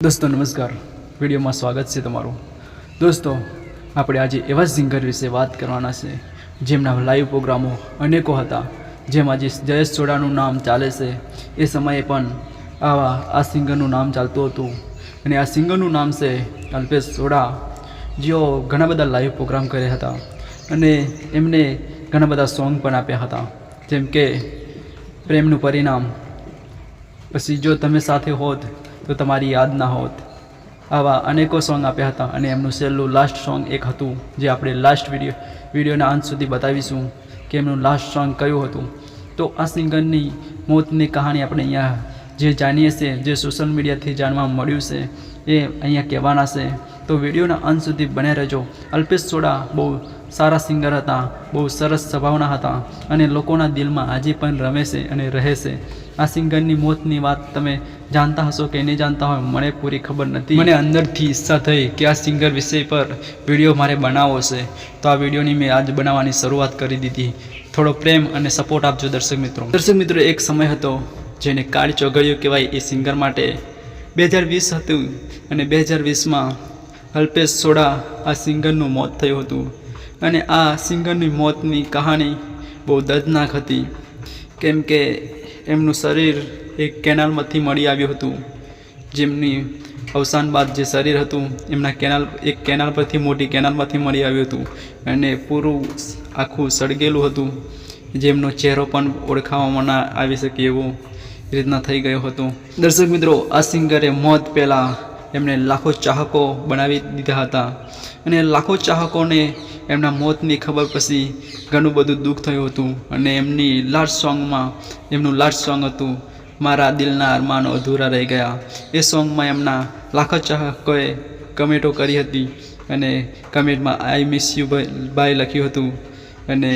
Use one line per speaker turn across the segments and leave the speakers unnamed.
दोस्तों नमस्कार वीडियो में स्वागत है तमारू। दोस्तों આપણે આજે એવા સિંગર વિશે વાત કરવાના છે જેમના લાઈવ પ્રોગ્રામો અનેકો હતા, જેમાં જે જયેશ ચોડાનું નામ ચાલે છે એ સમયે પણ આ સિંગરનું નામ ચાલતું હતું અને આ સિંગરનું નામ છે અલ્પેશ ચોડા, જેઓ ઘણા બધા લાઈવ પ્રોગ્રામ કર્યા હતા અને એમને ઘણા બધા સોંગ પણ આપ્યા હતા, જેમ કે પ્રેમનું પરિણામ, પછી જો તમે સાથે હોત તો તમારી યાદ ના હોત, આવા અનેકો સોંગ આપ્યા હતા અને એમનું છેલ્લું લાસ્ટ સોંગ એક હતું જે આપણે લાસ્ટ વિડીયોના અંત સુધી બતાવીશું કે એમનું લાસ્ટ સોંગ કયું હતું। તો આ સિંગરની મોતની કહાણી આપણે અહીંયા જે જાણીએ છીએ, જે સોશિયલ મીડિયાથી જાણવા મળ્યું છે એ અહીંયા કહેવાના છે, તો વિડીયોના અંત સુધી બને રહેજો। અલ્પેશ ચોડા બહુ સારા સિંગર હતા, બહુ સરસ સ્વભાવના હતા અને લોકોના દિલમાં આજે પણ રમે છે અને રહે છે। આ સિંગરની મોતની વાત તમે જાણતા હશો કે નહીં જાણતા હોય, મને પૂરી ખબર નથી। મને અંદરથી ઈચ્છા થઈ કે આ સિંગર વિષય પર વિડીયો મારે બનાવવો છે, તો આ વિડીયોની મેં આજ બનાવવાની શરૂઆત કરી દીધી। થોડો પ્રેમ અને સપોર્ટ આપજો દર્શક મિત્રો। એક સમય હતો જેને કાળ ચોઘડિયું કહેવાય એ સિંગર માટે। 2020 હતું અને 2020માં અલ્પેશ ચોડા આ સિંગરનું મોત થયું હતું અને આ સિંગરની મોતની કહાની બહુ દર્દનાક હતી, કેમ કે એમનું શરીર એક કેનાલમાંથી મળી આવ્યું હતું, જેમની અવસાન બાદ જે શરીર હતું એમના એક કેનાલ પરથી, મોટી કેનાલમાંથી મળી આવ્યું હતું અને પૂરું આખું સળગેલું હતું, જેમનો ચહેરો પણ ઓળખાવામાં ના આવી શકે એવો રીતના થઈ ગયો હતો। દર્શક મિત્રો, આ સિંગરે મોત પહેલાં એમને લાખો ચાહકો બનાવી દીધા હતા અને લાખો ચાહકોને એમના મોતની ખબર પછી ઘણું બધું દુઃખ થયું હતું અને એમનું લાસ્ટ સોંગ હતું મારા દિલના અરમાનો અધૂરા રહી ગયા। એ સોંગમાં એમના લાખો ચાહકોએ કમેન્ટો કરી હતી અને કમેન્ટમાં આઈ મિસ યુ બાય લખ્યું હતું અને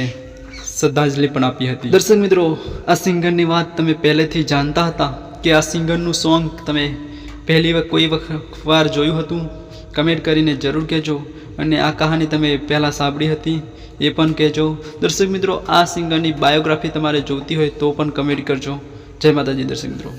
શ્રદ્ધાંજલિ પણ આપી હતી। દર્શક મિત્રો, આ સિંગરની વાત તમે પહેલેથી જાણતા હતા કે આ સિંગરનું સોંગ તમે કોઈ વાર જોયું હતું? કમેન્ટ કરીને જરૂર કહેજો અને આ કહાની તમે પહેલાં સાંભળી હતી એ પણ કહેજો। દર્શક મિત્રો, આ સિંગરની બાયોગ્રાફી તમારે જોઈતી હોય તો પણ કમેન્ટ કરજો। જય માતાજી દર્શક મિત્રો।